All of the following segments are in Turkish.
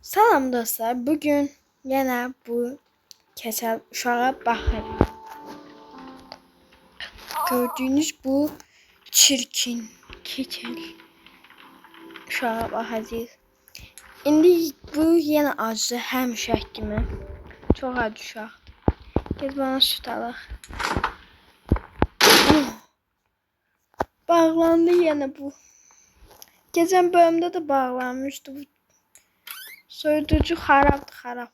Salam dostlar, bugün yine bu keçəl uşağa baxırıq. Gördüğünüz bu çirkin keçəl uşağa baxacağıq. İndi bu yine acı həmişə kimi. Çox acı uşaq. Gəl bana süt alaq. Bağlandı yine bu. Geçen bölümde de bağlanmıştı bu. Soyuducu xarabdır, xarab.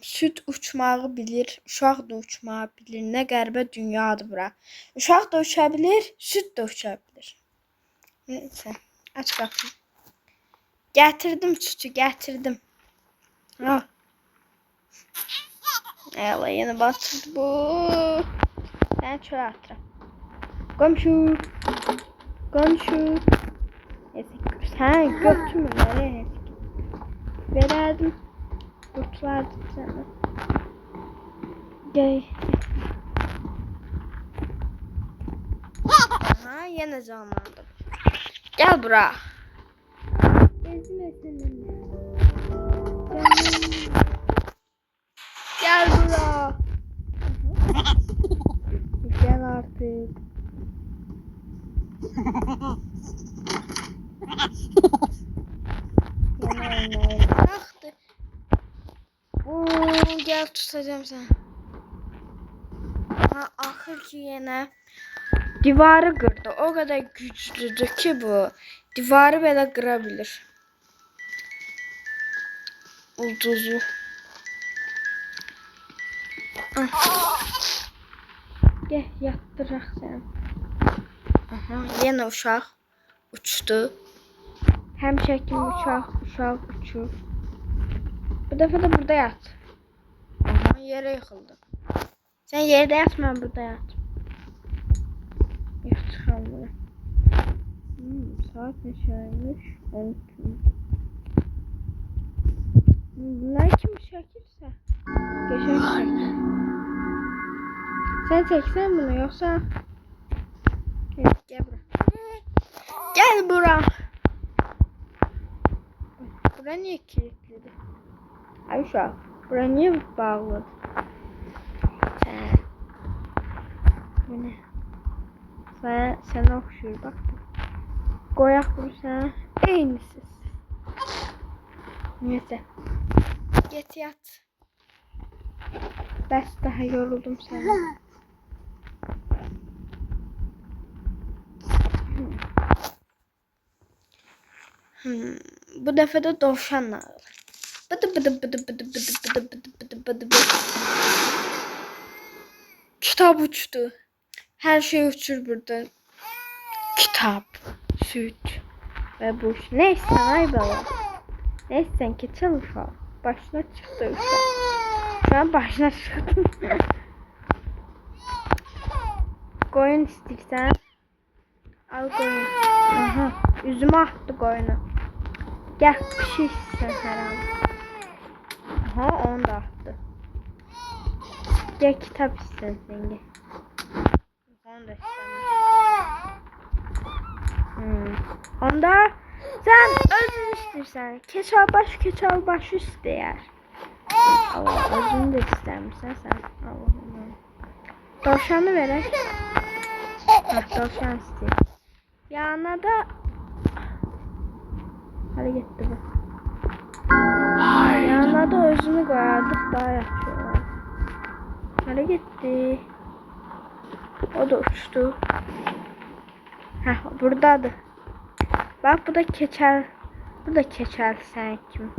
Süt uçmağı bilir, uşaq da uçmağı bilir. Nə qəribə dünyadır bura. Uşaq da uça bilir, süt də uça bilir. Neyse, aç qapını. Gətirdim sütü, gətirdim. Al. Eyvallah, yine batırdı bu. Sen çölə atıram. Komşu. Sen götürme nereye? Vererdim. Kurtulardım seni. Gel. Aha, yine canlandım. Gel bura. Gezme seninle. Gel bura. Gel artık. Bıraktı. Gel tutacağım sen. Ha, ahır ki yine divarı kırdı. O kadar güçlüdür ki bu. Divarı belə kırabilir. Ulduzu. Gel yattıraq sen. Aha, yine uşaq uçtu. Həmişə kimi uşaq uçur. Bu defa da burada yat. Aha, yere yıkıldı. Sen yerde yatma, burada yat. Çıkalım bunu. Saat neçəymiş? 12. Bunlar kim çəkirsə? Geçen çək. Sen çeksen bunu yoksa? Evet, gel buraya. Gel buraya. Bura niye kilitliydi? Ay uşaq, bura niye bağladı? Bu ne? Sana oxşuyur, bak. Qoyaq bunu sana. Eynisiz. Neyse. Get yat. Bəs daha yoruldum sana. Bu defa da dovşanla alır. Kitap uçtu. Her şey uçur burada. Kitap, süt ve bu. Neyse ay baba. Neyse sen keçəl uşaq. Başına çıktı uşaq. Şu an başına çıktı. Koyun istersen. Al koyun. Aha, üzüme attı koyunu. Gel pişirsin herhalde. Aha, onu da attı. Gel kitap istersen gel. Onu da istemiş. Onda sen özün istersen. Keçal baş ister. Allah, özünü de istermişsen sen. Allah'ım. Tavşanı verək. Tavşan istiyor. Yanına da hadi gitti bu. Yanına da özünü koyardık, daha yaxşı olar. Hadi gitti. O da uçtu. Heh, buradadır. Bak bu da keçəl. Bu da keçəl sen kim?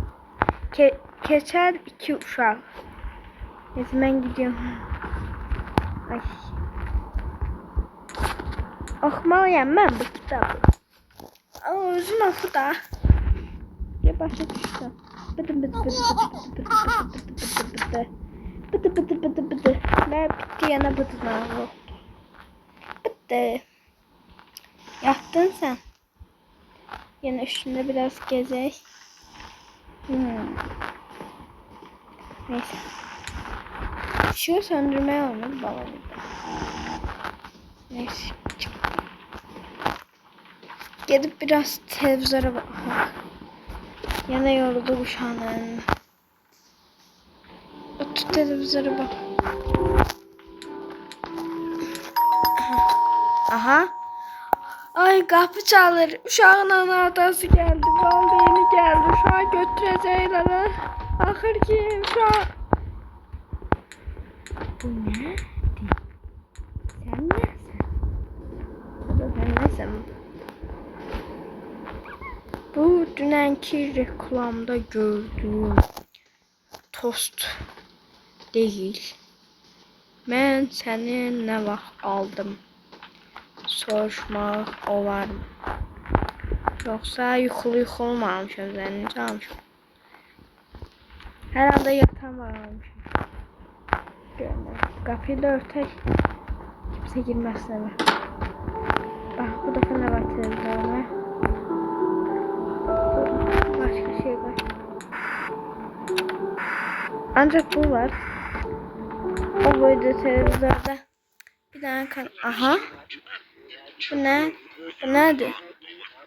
Keçəl iki uşaq. Neyse ben gidiyorum. Ay. Oxumalıyam ben bu kitabı. Ama özüm oxu da. Ya başa düşsün. Bıdı. Ben bitti yana bıdına oldu. Bitti. Yattın sen. Yine üstünde biraz gezek. Neyse. Şu söndürmeye olmadı baba burada. Neyse. Gidip biraz televizyona bak. Yine yoruldu uşağın. Otur televizyona bak. Aha. Ay kapı çalır. Uşağın anahtarı geldi. Valideyni geldi. Uşağı götürecekler. Ahır ki uşağı. Bu ne? Sen nesin? Ben nesin? Bu dünenki reklamda gördüğüm tost değil. Ben seni ne vaxt aldım? Soruşmaq olar mı? Yoksa yuxulu olmamışam, zənnimcə almışam. Hər halda yatamamışam. Qapıyı da örtək. Kimsə girməsin. Bax, bu dəfə nə var televizyona? Başqa şey var. Ancaq bu var. O boyda televizyonda bir tane kan... Aha. Bu ne? Bu nedir?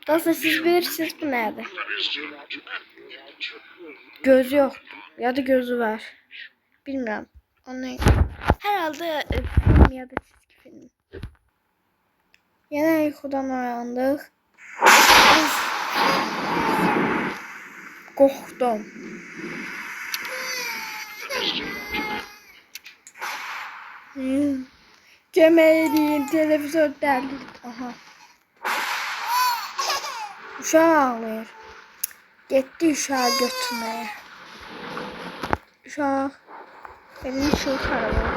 Dostlar siz bilirsiniz bu nedir? Gözü yok. Ya da gözü var. Bilmiyorum. Onu herhalde film ya da çizgi film. Yine uykudan uyandık. Korktum. Cemeli'nin televizyon derdi. Aha. Uşağı ağlıyor. Gitti uşağı götürmeye. Uşağı benim şu sarılıyor.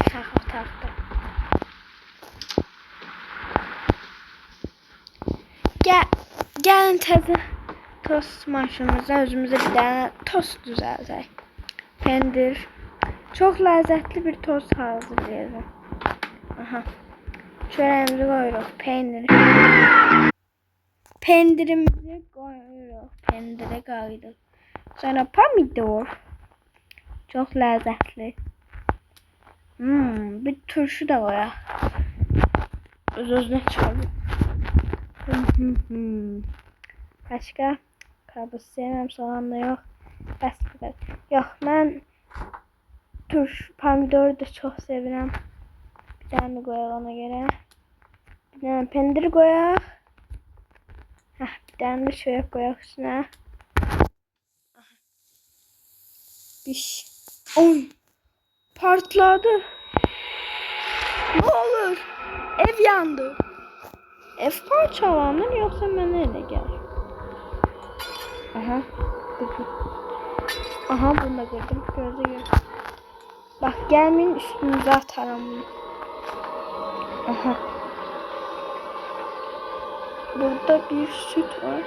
Uşağı otakta. Gelin tezə tost maşınımıza özümüze bir tane tost düzəltək. Pendir. Çok lezzetli bir tost hazırlayacağım. Aha. Çöreğimizi koyuyoruz. Pendirimizi koyuyoruz. Pendire koyduk. Sonra pomidor. Çok lezzetli. Bir turşu da koyalım. Öz-özünə çıxalım. Başka? Karpuz sevmem, soğan da yok. Bəs bu kadar. Yok, ben pomidoru da çok sevirəm. Bir tane koyaq ona göre. Bir tane pendir koyaq. Bir tane de çörek koyaq üstüne. Oy! Partladı. Ne olur? Ev yandı. Ev parçalanır yoksa mənə elə gəlir. Aha. Aha, bunu da kırdım. Gözü. Bak, gelmeyin, üstünüze atarım bunu. Aha. Burada bir süt var.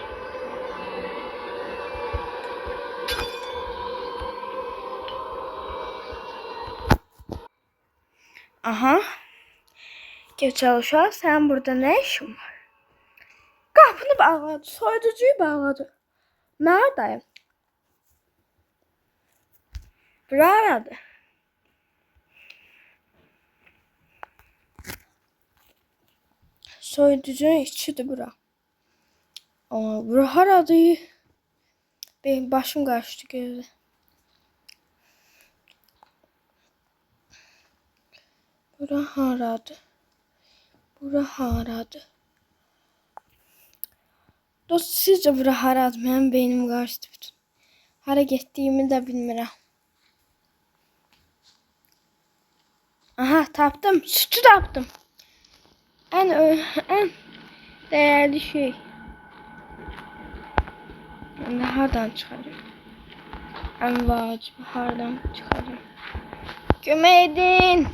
Aha. Geç çalışıyor. Sen burada ne işin var? Kapını bağladı. Soyducuyu bağladı. Neredeyim? Bura aradı. Soyducunun içidir bura. Ama bura haradı? Benim başım karıştı gözü. Bura haradı? Bura haradı? Dost, sizce bura haradı? Benim beynim karıştı bütün. Hara getdiyimi de bilmirəm. Aha, tapdım. Sütü tapdım. En değerli şey. Yani hardan çıkarıyorum? En vacip hardan çıkarıyorum? Kömək edin.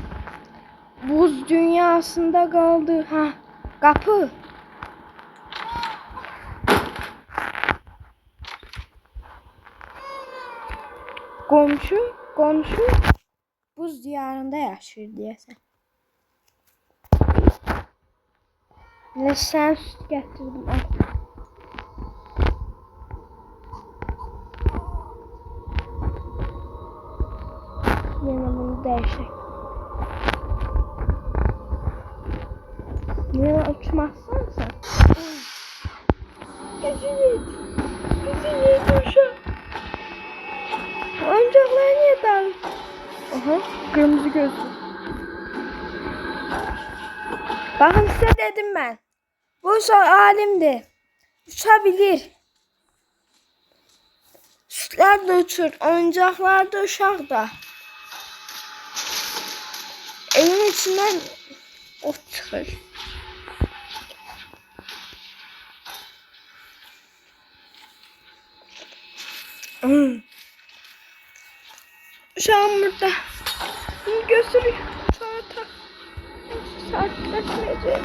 Buz dünyasında kaldı. Ha, kapı. Komşu buz diyarında yaşıyor diyesen. Ne sen süt getirdim. dəyişək. Niyə uçmazsan sən? Gücün yedi uşaq. Oyuncaqlar niyə dağılır? Aha, qırmızı gözlü. Baxın, sizə dedim mən. Bu uşaq alimdir. Uça bilir. Sütlər də uçur, oyuncaqlar da, uşaq da. Evin içindən ot çıxır. Uşağım burada. Bunu götürüyor. Saat saatleşmeyecek.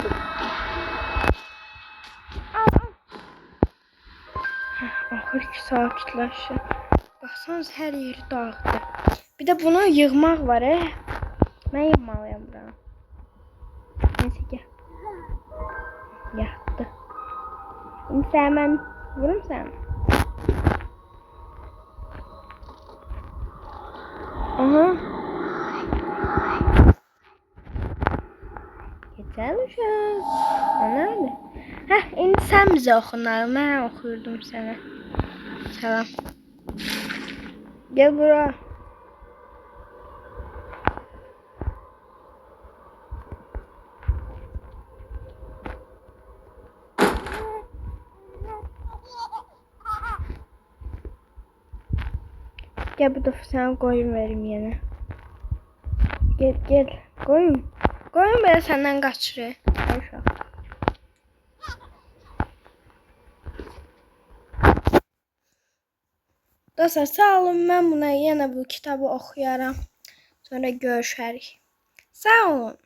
Al. Axır ki sakitləşdi. Baxsanız hər yeri dağıtdı. Bir də bunu yığmaq var, Mən yığmalıyam buranı. Neyse gel. Yatdı. Şimdi sen ben vururum sen. Aha. Güzel uşaq. O nerede? Heh, indi sen bize oxunlar. Mən oxuyurdum sənə. Salam. Gel bura. Gel bu defa sana koyun vereyim yine. Gel. Koyun. Koyun böyle senden kaçırıyor. Dostlar sağ olun. Ben buna yine bu kitabı okuyaram. Sonra görüşərik. Sağ olun.